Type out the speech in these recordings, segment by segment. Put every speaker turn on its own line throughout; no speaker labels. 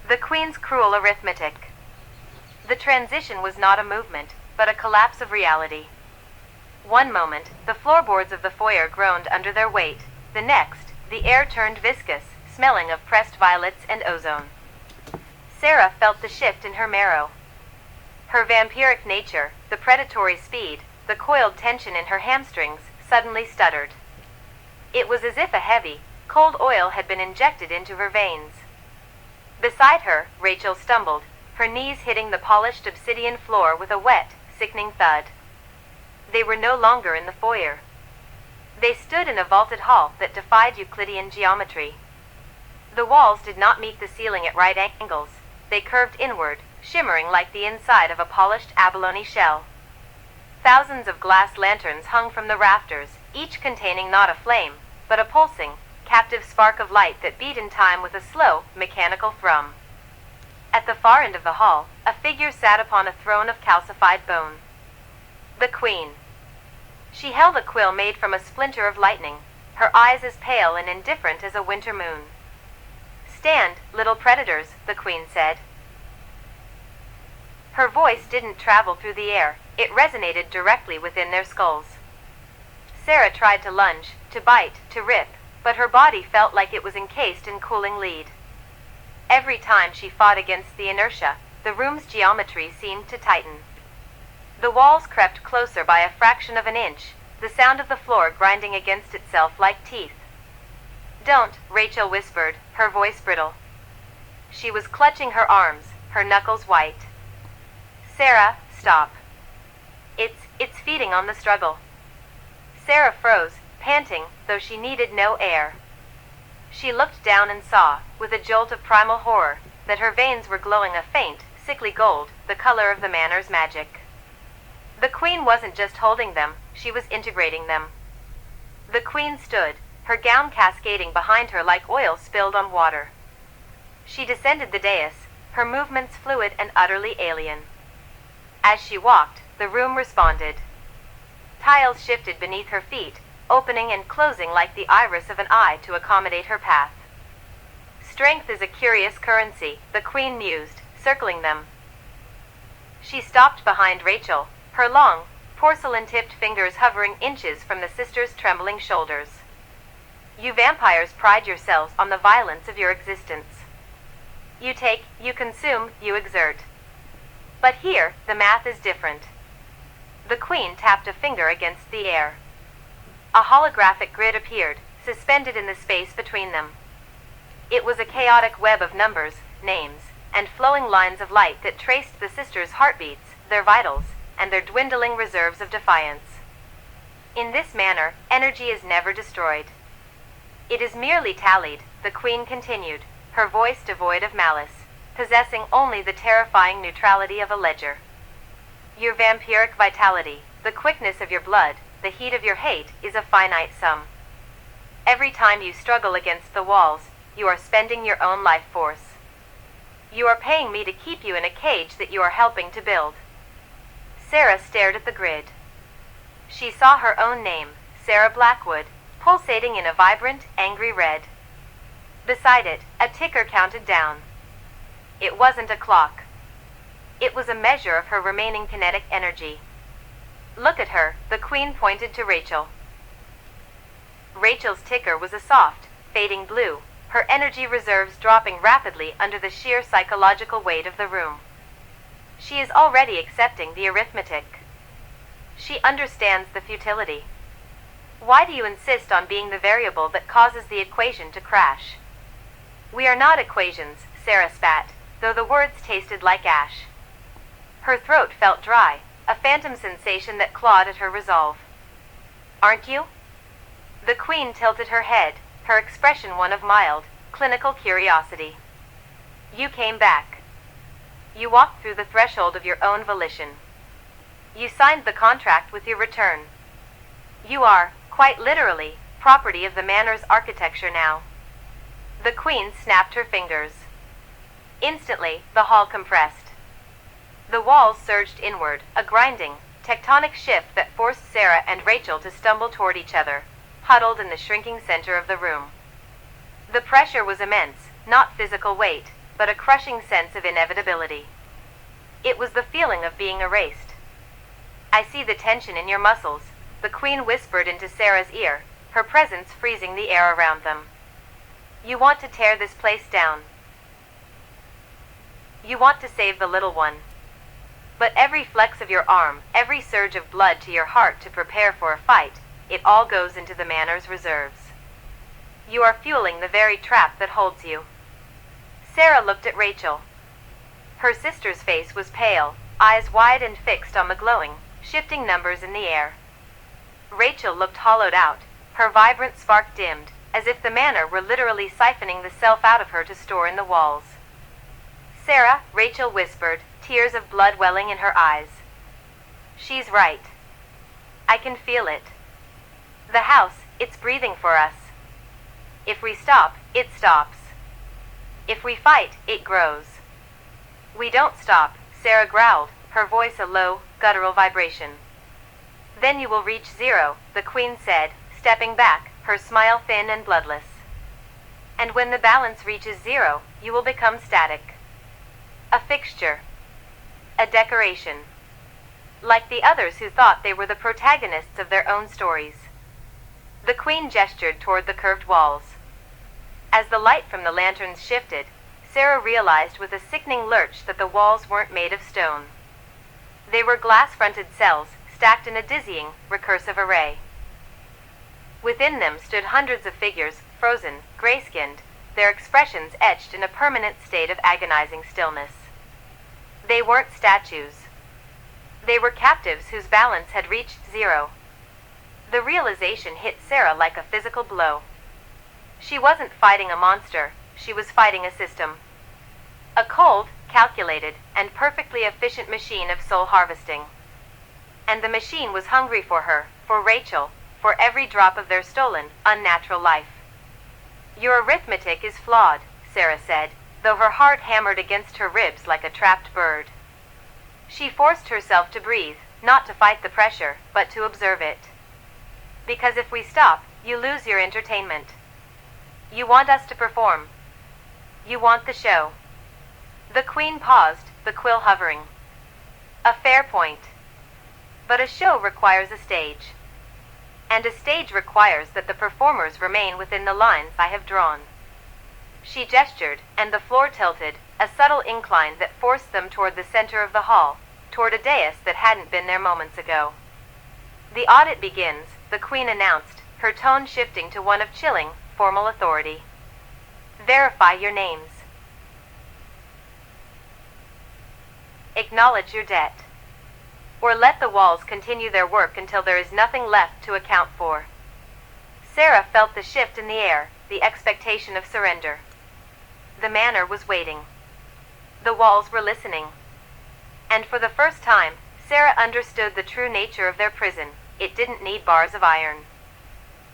The Queen's cruel arithmetic. The transition was not a movement, but a collapse of reality. One moment, the floorboards of the foyer groaned under their weight. The next, the air turned viscous, smelling of pressed violets and ozone. Sarah felt the shift in her marrow. Her vampiric nature, the predatory speed, the coiled tension in her hamstrings, suddenly stuttered. It was as if a heavy, cold oil had been injected into her veins. Beside her, Rachel stumbled, her knees hitting the polished obsidian floor with a wet, sickening thud. They were no longer in the foyer. They stood in a vaulted hall that defied Euclidean geometry. The walls did not meet the ceiling at right angles. They curved inward, shimmering like the inside of a polished abalone shell. Thousands of glass lanterns hung from the rafters, each containing not a flame, but a pulsing, captive spark of light that beat in time with a slow, mechanical thrum. At the far end of the hall, a figure sat upon a throne of calcified bone. The Queen. She held a quill made from a splinter of lightning, her eyes as pale and indifferent as a winter moon. "Stand, little predators," the Queen said. Her voice didn't travel through the air, it resonated directly within their skulls. Sarah tried to lunge, to bite, to rip, but her body felt like it was encased in cooling lead. Every time she fought against the inertia, the room's geometry seemed to tighten. The walls crept closer by a fraction of an inch, the sound of the floor grinding against itself like teeth. "Don't," Rachel whispered, her voice brittle. She was clutching her arms, her knuckles white. "Sarah, stop. It's feeding on the struggle." Sarah froze, panting, though she needed no air. She looked down and saw, with a jolt of primal horror, that her veins were glowing a faint, sickly gold, the color of the manor's magic. The Queen wasn't just holding them, she was integrating them. The Queen stood, her gown cascading behind her like oil spilled on water. She descended the dais, her movements fluid and utterly alien. As she walked, the room responded. Tiles shifted beneath her feet, opening and closing like the iris of an eye to accommodate her path. "Strength is a curious currency," the Queen mused, circling them. She stopped behind Rachel, her long, porcelain-tipped fingers hovering inches from the sisters' trembling shoulders. "You vampires pride yourselves on the violence of your existence. You take, you consume, you exert. But here, the math is different." The Queen tapped a finger against the air. A holographic grid appeared, suspended in the space between them. It was a chaotic web of numbers, names, and flowing lines of light that traced the sisters' heartbeats, their vitals, and their dwindling reserves of defiance. In this manner, energy is never destroyed. It is merely tallied, the Queen continued, her voice devoid of malice, possessing only the terrifying neutrality of a ledger. Your vampiric vitality, the quickness of your blood, the heat of your hate, is a finite sum. Every time you struggle against the walls, you are spending your own life force. You are paying me to keep you in a cage that you are helping to build. Sarah stared at the grid. She saw her own name, Sarah Blackwood, pulsating in a vibrant, angry red. Beside it, a ticker counted down. It wasn't a clock. It was a measure of her remaining kinetic energy. "Look at her," the Queen pointed to Rachel. Rachel's ticker was a soft, fading blue, her energy reserves dropping rapidly under the sheer psychological weight of the room. She is already accepting the arithmetic. She understands the futility. Why do you insist on being the variable that causes the equation to crash? "We are not equations," Sarah spat, though the words tasted like ash. Her throat felt dry, a phantom sensation that clawed at her resolve. "Aren't you?" The Queen tilted her head, her expression one of mild, clinical curiosity. "You came back. You walked through the threshold of your own volition. You signed the contract with your return. You are, quite literally, property of the manor's architecture now." The Queen snapped her fingers. Instantly, the hall compressed. The walls surged inward, a grinding, tectonic shift that forced Sarah and Rachel to stumble toward each other, huddled in the shrinking center of the room. The pressure was immense, not physical weight, but a crushing sense of inevitability. It was the feeling of being erased. "I see the tension in your muscles," the Queen whispered into Sarah's ear, her presence freezing the air around them. "You want to tear this place down. You want to save the little one. But every flex of your arm, every surge of blood to your heart to prepare for a fight, it all goes into the Manor's reserves. You are fueling the very trap that holds you." Sarah looked at Rachel. Her sister's face was pale, eyes wide and fixed on the glowing, shifting numbers in the air. Rachel looked hollowed out, her vibrant spark dimmed, as if the Manor were literally siphoning the self out of her to store in the walls. "Sarah," Rachel whispered, tears of blood welling in her eyes. "She's right. I can feel it. The house, it's breathing for us. If we stop, it stops. If we fight, it grows." "We don't stop," Sarah growled, her voice a low, guttural vibration. "Then you will reach zero," the Queen said, stepping back, her smile thin and bloodless. "And when the balance reaches zero, you will become static. A fixture. A decoration. Like the others who thought they were the protagonists of their own stories." The Queen gestured toward the curved walls. As the light from the lanterns shifted, Sarah realized with a sickening lurch that the walls weren't made of stone. They were glass-fronted cells, stacked in a dizzying, recursive array. Within them stood hundreds of figures, frozen, gray-skinned, their expressions etched in a permanent state of agonizing stillness. They weren't statues. They were captives whose balance had reached zero. The realization hit Sarah like a physical blow. She wasn't fighting a monster, she was fighting a system. A cold, calculated, and perfectly efficient machine of soul harvesting. And the machine was hungry for her, for Rachel, for every drop of their stolen, unnatural life. "Your arithmetic is flawed," Sarah said, though her heart hammered against her ribs like a trapped bird. She forced herself to breathe, not to fight the pressure, but to observe it. "Because if we stop, you lose your entertainment. You want us to perform. You want the show." The Queen paused, the quill hovering. "A fair point. But a show requires a stage. And a stage requires that the performers remain within the lines I have drawn." She gestured, and the floor tilted, a subtle incline that forced them toward the center of the hall, toward a dais that hadn't been there moments ago. "The audit begins," the Queen announced, her tone shifting to one of chilling, formal authority. "Verify your names. Acknowledge your debt. Or let the walls continue their work until there is nothing left to account for." Sarah felt the shift in the air, the expectation of surrender. The Manor was waiting. The walls were listening. And for the first time, Sarah understood the true nature of their prison. It didn't need bars of iron.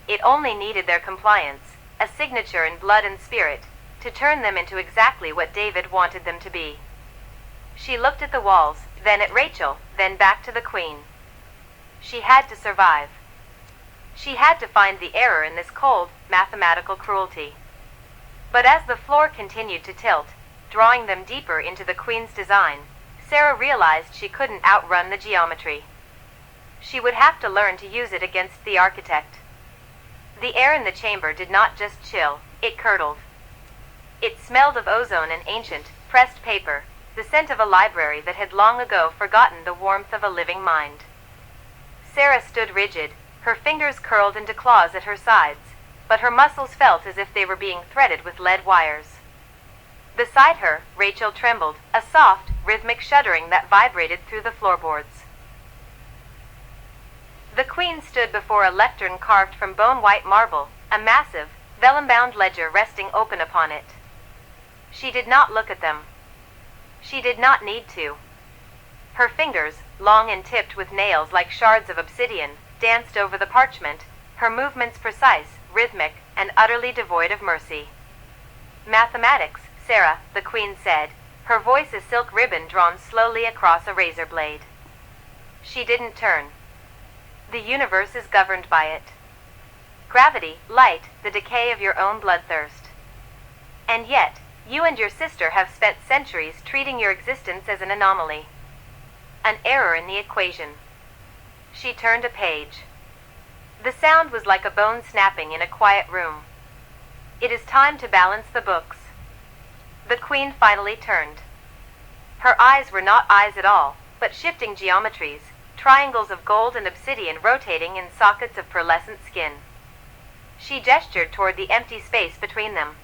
It only needed their compliance, a signature in blood and spirit, to turn them into exactly what David wanted them to be. She looked at the walls, then at Rachel, then back to the Queen. She had to survive. She had to find the error in this cold, mathematical cruelty. But as the floor continued to tilt, drawing them deeper into the Queen's design, Sarah realized she couldn't outrun the geometry. She would have to learn to use it against the architect. The air in the chamber did not just chill, it curdled. It smelled of ozone and ancient, pressed paper, the scent of a library that had long ago forgotten the warmth of a living mind. Sarah stood rigid, her fingers curled into claws at her sides, but her muscles felt as if they were being threaded with lead wires. Beside her, Rachel trembled, a soft, rhythmic shuddering that vibrated through the floorboards. The Queen stood before a lectern carved from bone-white marble, a massive, vellum-bound ledger resting open upon it. She did not look at them. She did not need to. Her fingers, long and tipped with nails like shards of obsidian, danced over the parchment, her movements precise, rhythmic, and utterly devoid of mercy. "Mathematics, Sarah," the Queen said, her voice a silk ribbon drawn slowly across a razor blade. She didn't turn. "The universe is governed by it. Gravity, light, the decay of your own bloodthirst. And yet, You and your sister have spent centuries treating your existence as an anomaly. An error in the equation. She turned a page. The sound was like a bone snapping in a quiet room. It is time to balance the books. The queen finally turned. Her eyes were not eyes at all, but shifting geometries, triangles of gold and obsidian rotating in sockets of pearlescent skin. She gestured toward the empty space between them.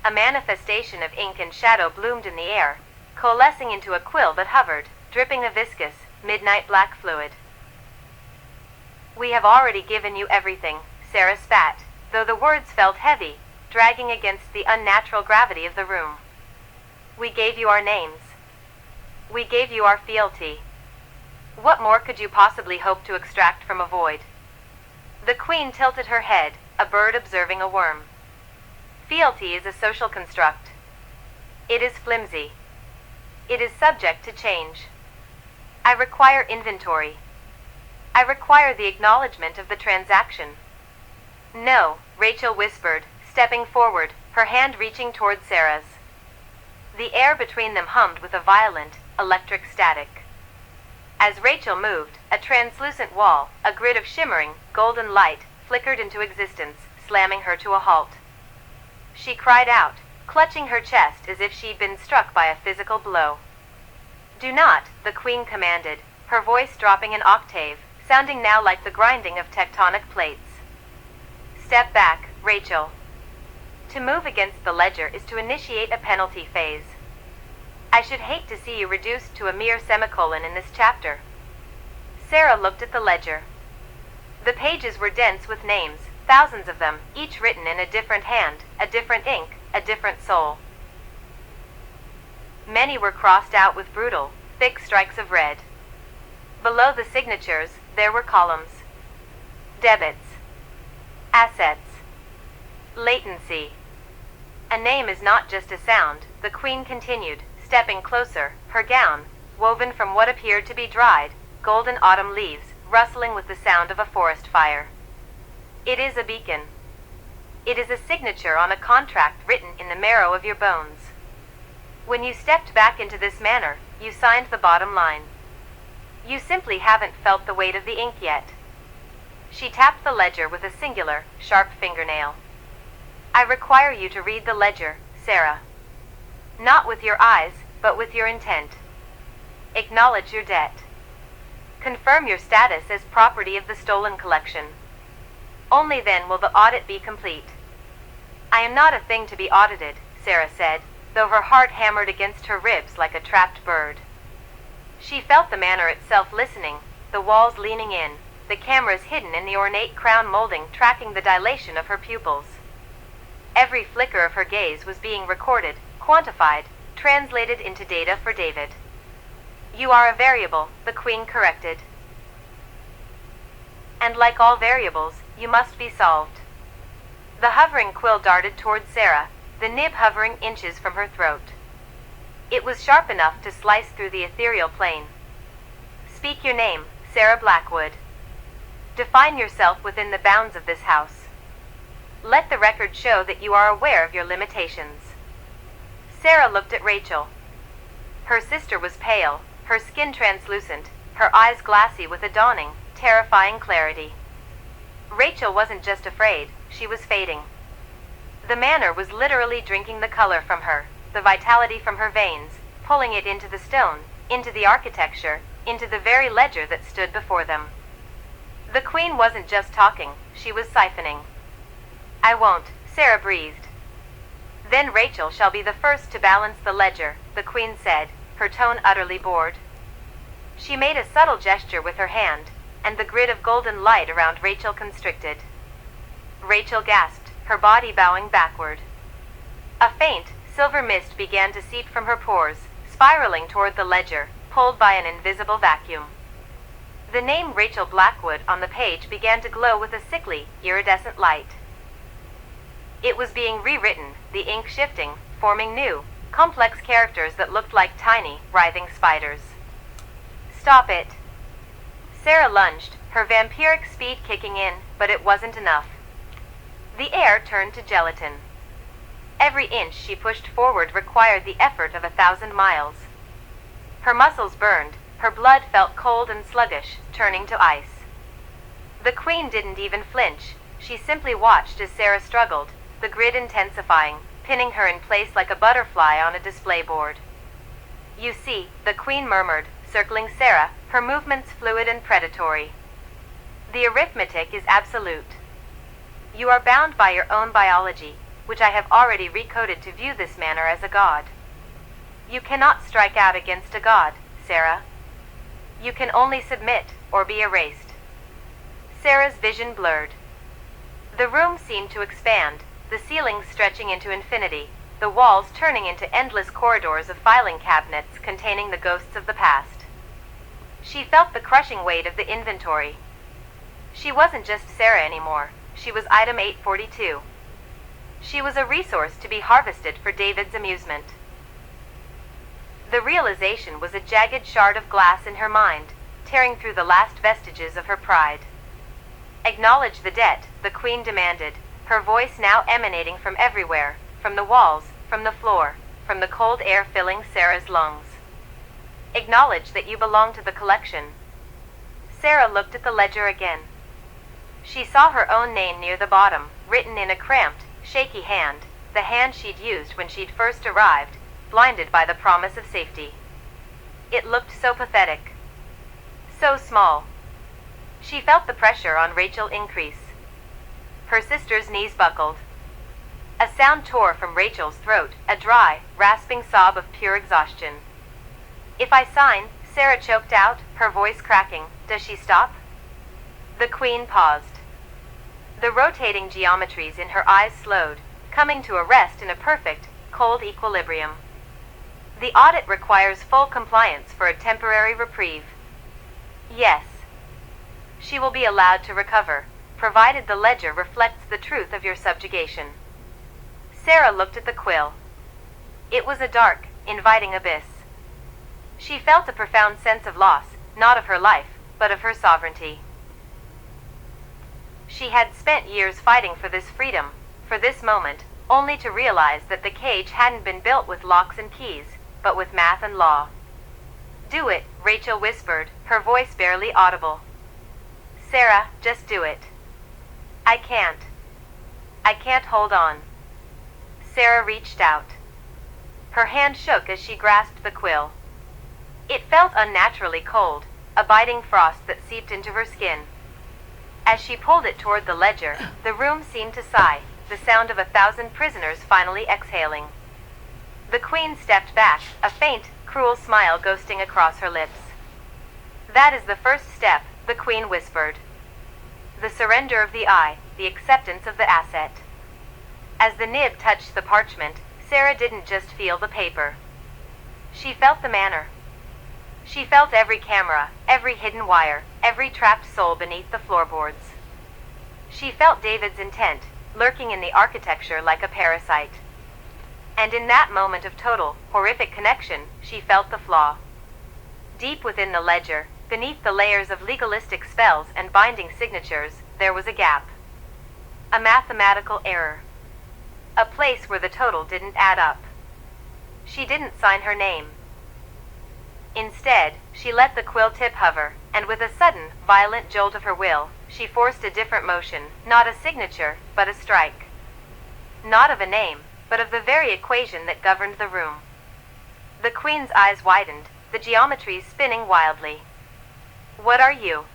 A manifestation of ink and shadow bloomed in the air, coalescing into a quill that hovered, dripping a viscous, midnight black fluid. We have already given you everything, Sarah spat, though the words felt heavy, dragging against the unnatural gravity of the room. We gave you our names. We gave you our fealty. What more could you possibly hope to extract from a void? The queen tilted her head, a bird observing a worm. Fealty is a social construct. It is flimsy. It is subject to change. I require inventory. I require the acknowledgement of the transaction. No, Rachel whispered, stepping forward, her hand reaching toward Sarah's. The air between them hummed with a violent, electric static. As Rachel moved, a translucent wall, a grid of shimmering, golden light, flickered into existence, slamming her to a halt. She cried out, clutching her chest as if she'd been struck by a physical blow. Do not, the queen commanded, her voice dropping an octave, sounding now like the grinding of tectonic plates. Step back, Rachel. To move against the ledger is to initiate a penalty phase. I should hate to see you reduced to a mere semicolon in this chapter. Sarah looked at the ledger. The pages were dense with names, thousands of them, each written in a different hand, a different ink, a different soul. Many were crossed out with brutal, thick strikes of red. Below the signatures, there were columns. Debits. Assets. Latency. A name is not just a sound, the queen continued, stepping closer, her gown, woven from what appeared to be dried, golden autumn leaves, rustling with the sound of a forest fire. It is a beacon. It is a signature on a contract written in the marrow of your bones. When you stepped back into this manner, you signed the bottom line. You simply haven't felt the weight of the ink yet. She tapped the ledger with a singular, sharp fingernail. I require you to read the ledger, Sarah. Not with your eyes, but with your intent. Acknowledge your debt. Confirm your status as property of the stolen collection. Only then will the audit be complete. I am not a thing to be audited, Sarah said, though her heart hammered against her ribs like a trapped bird. She felt the manor itself listening, the walls leaning in, the cameras hidden in the ornate crown molding tracking the dilation of her pupils. Every flicker of her gaze was being recorded, quantified, translated into data for David. You are a variable, the queen corrected. And like all variables, you must be solved. The hovering quill darted towards Sarah, the nib hovering inches from her throat. It was sharp enough to slice through the ethereal plane. Speak your name, Sarah Blackwood. Define yourself within the bounds of this house. Let the record show that you are aware of your limitations. Sarah looked at Rachel. Her sister was pale, her skin translucent, her eyes glassy with a dawning, terrifying clarity. Rachel wasn't just afraid, she was fading. The manor was literally drinking the color from her, the vitality from her veins, pulling it into the stone, into the architecture, into the very ledger that stood before them. The queen wasn't just talking, she was siphoning. I won't, Sarah breathed. Then Rachel shall be the first to balance the ledger, the queen said, her tone utterly bored. She made a subtle gesture with her hand, and the grid of golden light around Rachel constricted. Rachel gasped, her body bowing backward. A faint, silver mist began to seep from her pores, spiraling toward the ledger, pulled by an invisible vacuum. The name Rachel Blackwood on the page began to glow with a sickly, iridescent light. It was being rewritten, the ink shifting, forming new, complex characters that looked like tiny, writhing spiders. Stop it. Sarah lunged, her vampiric speed kicking in, but it wasn't enough. The air turned to gelatin. Every inch she pushed forward required the effort of 1,000 miles. Her muscles burned, her blood felt cold and sluggish, turning to ice. The queen didn't even flinch. She simply watched as Sarah struggled, the grid intensifying, pinning her in place like a butterfly on a display board. "You see," the queen murmured, circling Sarah, her movements fluid and predatory. "The arithmetic is absolute. You are bound by your own biology, which I have already recoded to view this manner as a god. You cannot strike out against a god, Sarah. You can only submit, or be erased." Sarah's vision blurred. The room seemed to expand, the ceiling stretching into infinity, the walls turning into endless corridors of filing cabinets containing the ghosts of the past. She felt the crushing weight of the inventory. She wasn't just Sarah anymore, she was item 842. She was a resource to be harvested for David's amusement. The realization was a jagged shard of glass in her mind, tearing through the last vestiges of her pride. "Acknowledge the debt," the queen demanded, her voice now emanating from everywhere, from the walls, from the floor, from the cold air filling Sarah's lungs. "Acknowledge that you belong to the collection." Sarah looked at the ledger again. She saw her own name near the bottom, written in a cramped, shaky hand, the hand she'd used when she'd first arrived, blinded by the promise of safety. It looked so pathetic. So small. She felt the pressure on Rachel increase. Her sister's knees buckled. A sound tore from Rachel's throat, a dry, rasping sob of pure exhaustion. "If I sign," Sarah choked out, her voice cracking, "does she stop?" The queen paused. The rotating geometries in her eyes slowed, coming to a rest in a perfect, cold equilibrium. "The audit requires full compliance for a temporary reprieve." "Yes. She will be allowed to recover, provided the ledger reflects the truth of your subjugation." Sarah looked at the quill. It was a dark, inviting abyss. She felt a profound sense of loss, not of her life, but of her sovereignty. She had spent years fighting for this freedom, for this moment, only to realize that the cage hadn't been built with locks and keys, but with math and law. "Do it," Rachel whispered, her voice barely audible. "Sarah, just do it." I can't hold on." Sarah reached out. Her hand shook as she grasped the quill. It felt unnaturally cold, a biting frost that seeped into her skin. As she pulled it toward the ledger, the room seemed to sigh, the sound of 1,000 prisoners finally exhaling. The queen stepped back, a faint, cruel smile ghosting across her lips. "That is the first step," the queen whispered. "The surrender of the eye, the acceptance of the asset." As the nib touched the parchment, Sarah didn't just feel the paper. She felt the manner. She felt every camera, every hidden wire, every trapped soul beneath the floorboards. She felt David's intent, lurking in the architecture like a parasite. And in that moment of total, horrific connection, she felt the flaw. Deep within the ledger, beneath the layers of legalistic spells and binding signatures, there was a gap. A mathematical error. A place where the total didn't add up. She didn't sign her name. Instead, she let the quill tip hover, and with a sudden, violent jolt of her will, she forced a different motion, not a signature, but a strike. Not of a name, but of the very equation that governed the room. The queen's eyes widened, the geometries spinning wildly. "What are you?"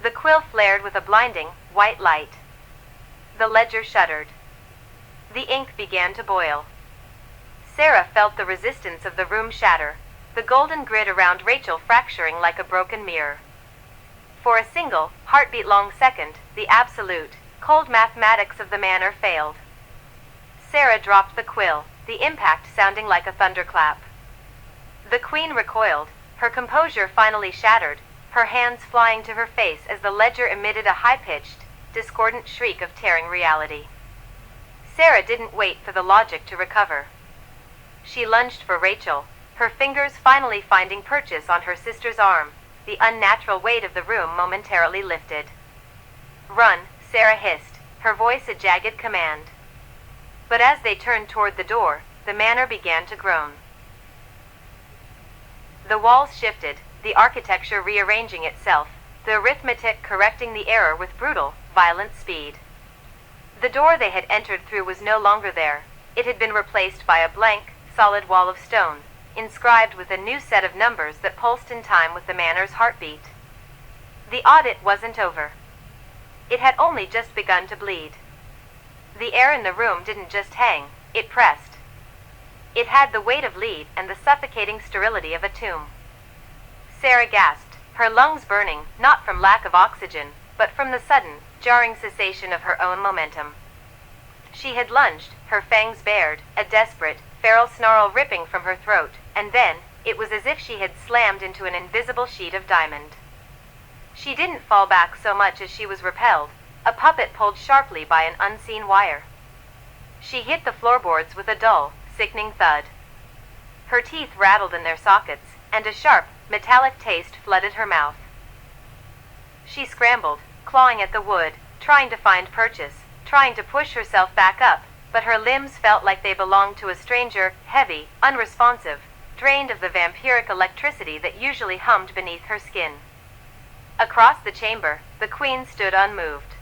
The quill flared with a blinding, white light. The ledger shuddered. The ink began to boil. Sarah felt the resistance of the room shatter, the golden grid around Rachel fracturing like a broken mirror. For a single, heartbeat-long second, the absolute, cold mathematics of the manner failed. Sarah dropped the quill, the impact sounding like a thunderclap. The queen recoiled, her composure finally shattered, her hands flying to her face as the ledger emitted a high-pitched, discordant shriek of tearing reality. Sarah didn't wait for the logic to recover. She lunged for Rachel, her fingers finally finding purchase on her sister's arm, the unnatural weight of the room momentarily lifted. "Run," Sarah hissed, her voice a jagged command. But as they turned toward the door, the manor began to groan. The walls shifted, the architecture rearranging itself, the arithmetic correcting the error with brutal, violent speed. The door they had entered through was no longer there. It had been replaced by a blank, solid wall of stone, inscribed with a new set of numbers that pulsed in time with the manor's heartbeat. The audit wasn't over. It had only just begun to bleed. The air in the room didn't just hang, it pressed. It had the weight of lead and the suffocating sterility of a tomb. Sarah gasped, her lungs burning, not from lack of oxygen, but from the sudden, jarring cessation of her own momentum. She had lunged, her fangs bared, a desperate, feral snarl ripping from her throat, and then, it was as if she had slammed into an invisible sheet of diamond. She didn't fall back so much as she was repelled, a puppet pulled sharply by an unseen wire. She hit the floorboards with a dull, sickening thud. Her teeth rattled in their sockets, and a sharp, metallic taste flooded her mouth. She scrambled, clawing at the wood, trying to find purchase, trying to push herself back up, but her limbs felt like they belonged to a stranger, heavy, unresponsive, drained of the vampiric electricity that usually hummed beneath her skin. Across the chamber, the queen stood unmoved.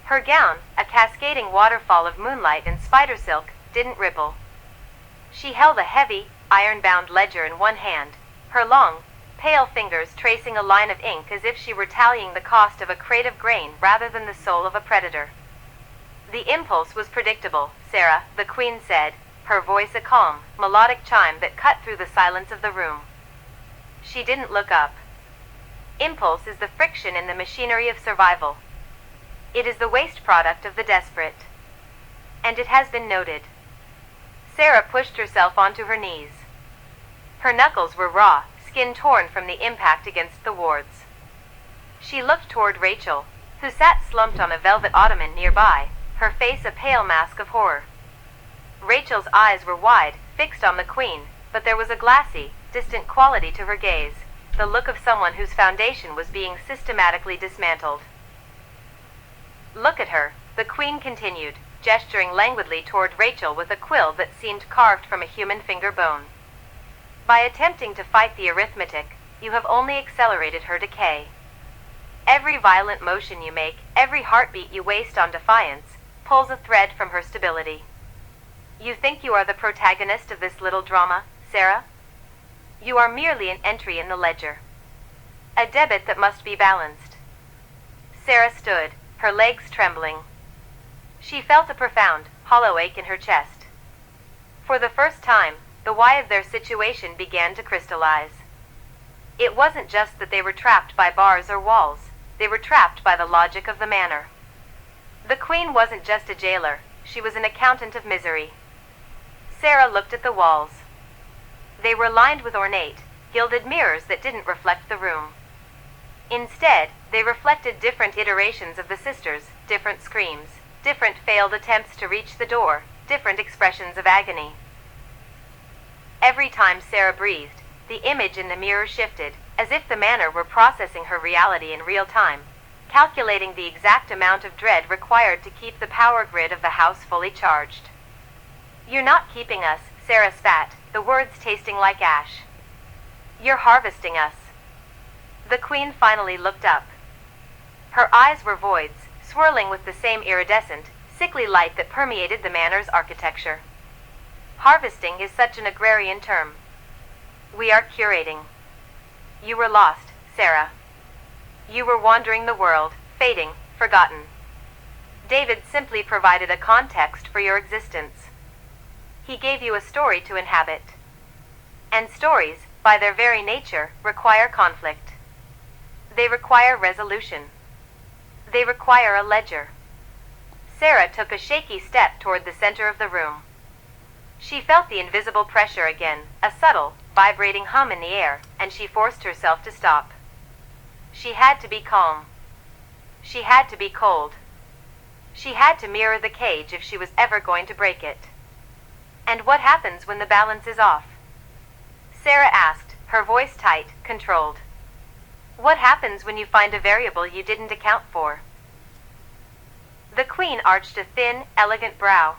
Her gown, a cascading waterfall of moonlight and spider silk, didn't ripple. She held a heavy, iron-bound ledger in one hand, her long, pale fingers tracing a line of ink as if she were tallying the cost of a crate of grain rather than the soul of a predator. The impulse was predictable, Sarah, the queen said, her voice a calm, melodic chime that cut through the silence of the room. She didn't look up. Impulse is the friction in the machinery of survival. It is the waste product of the desperate. And it has been noted. Sarah pushed herself onto her knees. Her knuckles were raw, skin torn from the impact against the wards. She looked toward Rachel, who sat slumped on a velvet ottoman nearby, her face a pale mask of horror. Rachel's eyes were wide, fixed on the queen, but there was a glassy, distant quality to her gaze, the look of someone whose foundation was being systematically dismantled. "Look at her," the queen continued, gesturing languidly toward Rachel with a quill that seemed carved from a human finger bone. "By attempting to fight the arithmetic, you have only accelerated her decay. Every violent motion you make, every heartbeat you waste on defiance, pulls a thread from her stability. You think you are the protagonist of this little drama, Sarah? You are merely an entry in the ledger. A debit that must be balanced." Sarah stood, her legs trembling. She felt a profound, hollow ache in her chest. For the first time, the why of their situation began to crystallize. It wasn't just that they were trapped by bars or walls, they were trapped by the logic of the manor. The queen wasn't just a jailer, she was an accountant of misery. Sarah looked at the walls. They were lined with ornate, gilded mirrors that didn't reflect the room. Instead, they reflected different iterations of the sisters, different screams, different failed attempts to reach the door, different expressions of agony. Every time Sarah breathed, the image in the mirror shifted, as if the manor were processing her reality in real time, calculating the exact amount of dread required to keep the power grid of the house fully charged. "You're not keeping us," Sarah spat, the words tasting like ash. "You're harvesting us." The queen finally looked up. Her eyes were voids, swirling with the same iridescent, sickly light that permeated the manor's architecture. Harvesting is such an agrarian term. We are curating. You were lost, Sarah. You were wandering the world, fading, forgotten. David simply provided a context for your existence. He gave you a story to inhabit. And stories, by their very nature, require conflict. They require resolution. They require a ledger. Sarah took a shaky step toward the center of the room. She felt the invisible pressure again, a subtle, vibrating hum in the air, and she forced herself to stop. She had to be calm. She had to be cold. She had to mirror the cage if she was ever going to break it. And what happens when the balance is off? Sarah asked, her voice tight, controlled. What happens when you find a variable you didn't account for? The queen arched a thin, elegant brow.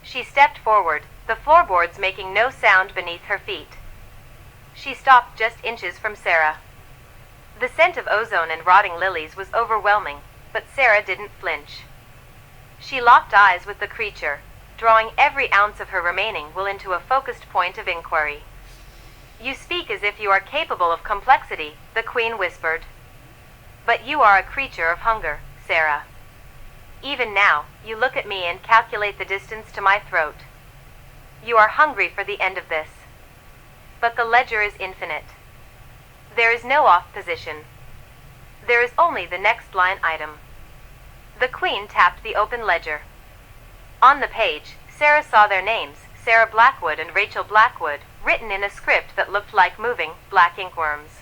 She stepped forward, the floorboards making no sound beneath her feet. She stopped just inches from Sarah. The scent of ozone and rotting lilies was overwhelming, but Sarah didn't flinch. She locked eyes with the creature, drawing every ounce of her remaining will into a focused point of inquiry. "You speak as if you are capable of complexity," the Queen whispered. "But you are a creature of hunger, Sarah. Even now, you look at me and calculate the distance to my throat. You are hungry for the end of this. But the ledger is infinite. There is no off position. There is only the next line item." The Queen tapped the open ledger. On the page, Sarah saw their names, Sarah Blackwood and Rachel Blackwood, written in a script that looked like moving, black inkworms.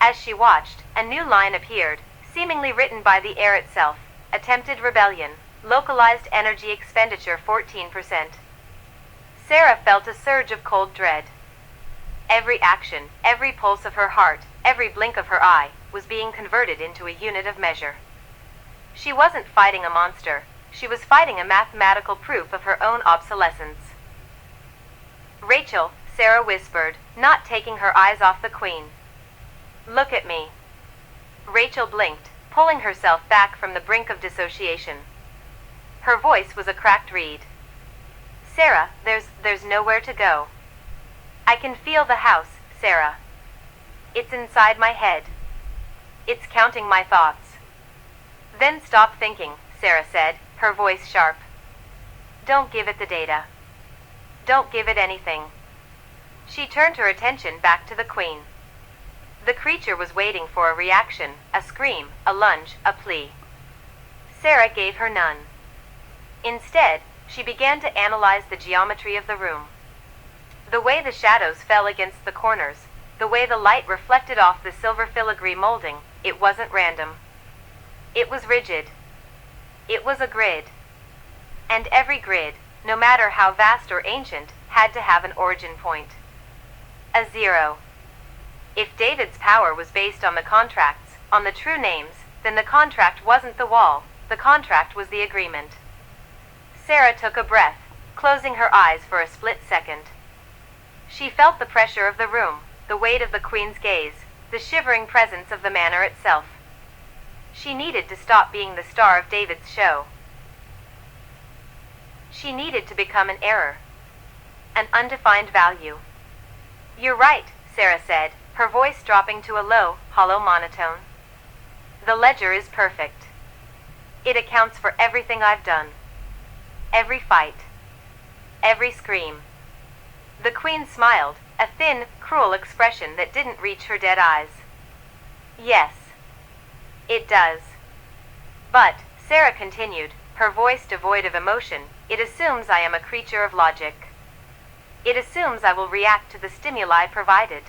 As she watched, a new line appeared, seemingly written by the air itself. "Attempted rebellion. Localized energy expenditure 14%. Sarah felt a surge of cold dread. Every action, every pulse of her heart, every blink of her eye, was being converted into a unit of measure. She wasn't fighting a monster. She was fighting a mathematical proof of her own obsolescence. "Rachel," Sarah whispered, not taking her eyes off the Queen. "Look at me." Rachel blinked, pulling herself back from the brink of dissociation. Her voice was a cracked reed. "Sarah, there's nowhere to go. I can feel the house, Sarah. It's inside my head. It's counting my thoughts." "Then stop thinking," Sarah said, her voice sharp. "Don't give it the data. Don't give it anything." She turned her attention back to the Queen. The creature was waiting for a reaction, a scream, a lunge, a plea. Sarah gave her none. Instead, she began to analyze the geometry of the room. The way the shadows fell against the corners, the way the light reflected off the silver filigree molding, it wasn't random. It was rigid. It was a grid. And every grid, no matter how vast or ancient, had to have an origin point. A zero. If David's power was based on the contracts, on the true names, then the contract wasn't the wall, the contract was the agreement. Sarah took a breath, closing her eyes for a split second. She felt the pressure of the room, the weight of the Queen's gaze, the shivering presence of the manor itself. She needed to stop being the star of David's show. She needed to become an error. An undefined value. "You're right," Sarah said, her voice dropping to a low, hollow monotone. "The ledger is perfect. It accounts for everything I've done. Every fight. Every scream." The Queen smiled, a thin, cruel expression that didn't reach her dead eyes. "Yes. It does. But," Sarah continued, her voice devoid of emotion, "it assumes I am a creature of logic. It assumes I will react to the stimuli provided."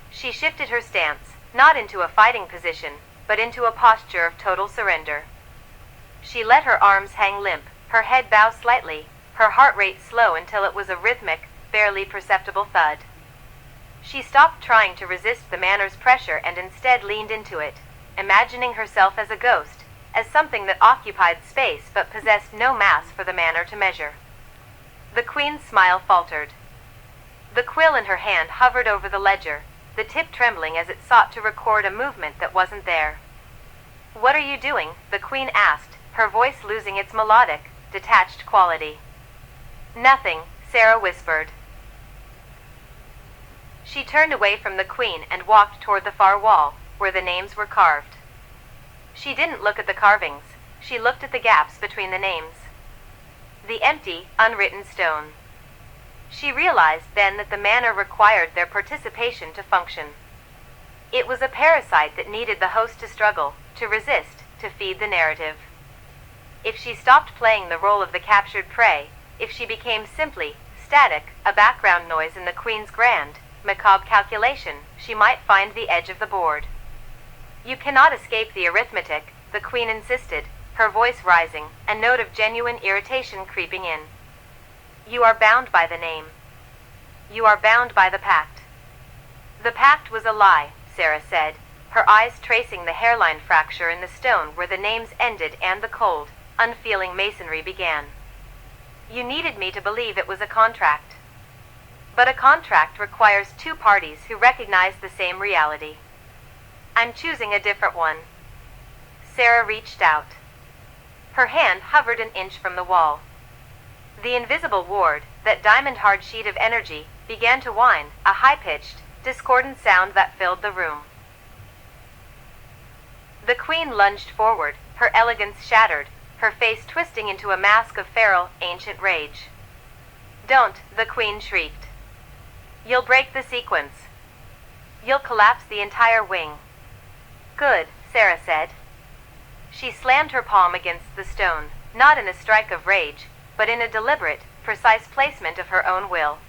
She shifted her stance, not into a fighting position, but into a posture of total surrender. She let her arms hang limp, her head bow slightly, her heart rate slow until it was a rhythmic, barely perceptible thud. She stopped trying to resist the manor's pressure and instead leaned into it, imagining herself as a ghost, as something that occupied space but possessed no mass for the manor to measure. The Queen's smile faltered. The quill in her hand hovered over the ledger, the tip trembling as it sought to record a movement that wasn't there. "What are you doing?" the Queen asked, her voice losing its melodic, detached quality. "Nothing," Sarah whispered. She turned away from the Queen and walked toward the far wall, where the names were carved. She didn't look at the carvings, she looked at the gaps between the names. The empty, unwritten stone. She realized then that the manor required their participation to function. It was a parasite that needed the host to struggle, to resist, to feed the narrative. If she stopped playing the role of the captured prey, if she became simply, static, a background noise in the Queen's grand, macabre calculation, she might find the edge of the board. "You cannot escape the arithmetic," the Queen insisted, her voice rising, a note of genuine irritation creeping in. "You are bound by the name. You are bound by the pact." "The pact was a lie," Sarah said, her eyes tracing the hairline fracture in the stone where the names ended and the cold, unfeeling masonry began. You needed me to believe it was a contract. But a contract requires two parties who recognize the same reality. I'm choosing a different one." Sarah reached out. Her hand hovered an inch from the wall. The invisible ward, that diamond-hard sheet of energy, began to whine, a high-pitched, discordant sound that filled the room. The queen lunged forward, her elegance shattered, her face twisting into a mask of feral, ancient rage. "Don't," the queen shrieked. "You'll break the sequence. You'll collapse the entire wing." "Good," Sarah said. She slammed her palm against the stone, not in a strike of rage, but in a deliberate, precise placement of her own will.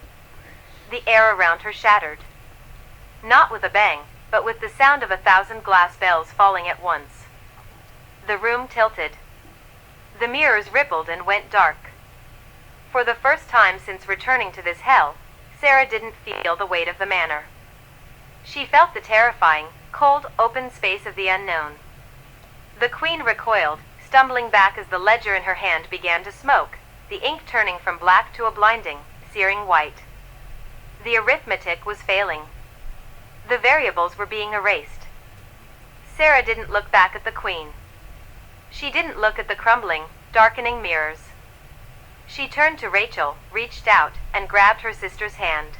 The air around her shattered. Not with a bang, but with the sound of 1,000 glass bells falling at once. The room tilted. The mirrors rippled and went dark. For the first time since returning to this hell, Sarah didn't feel the weight of the manor. She felt the terrifying, cold, open space of the unknown. The queen recoiled, stumbling back as the ledger in her hand began to smoke, the ink turning from black to a blinding, searing white. The arithmetic was failing. The variables were being erased. Sarah didn't look back at the queen. She didn't look at the crumbling, darkening mirrors. She turned to Rachel, reached out, and grabbed her sister's hand.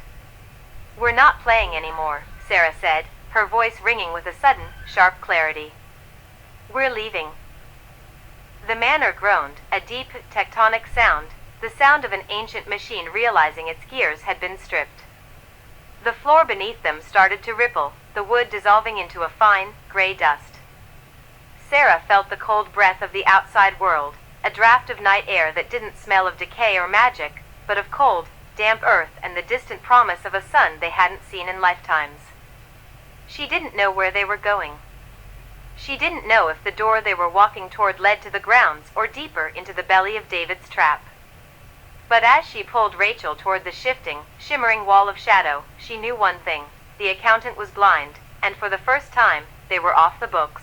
"We're not playing anymore," Sarah said, her voice ringing with a sudden, sharp clarity. "We're leaving." The manor groaned, a deep, tectonic sound, the sound of an ancient machine realizing its gears had been stripped. The floor beneath them started to ripple, the wood dissolving into a fine, gray dust. Sarah felt the cold breath of the outside world, a draft of night air that didn't smell of decay or magic, but of cold, damp earth and the distant promise of a sun they hadn't seen in lifetimes. She didn't know where they were going. She didn't know if the door they were walking toward led to the grounds or deeper into the belly of David's trap. But as she pulled Rachel toward the shifting, shimmering wall of shadow, she knew one thing: the accountant was blind, and for the first time, they were off the books.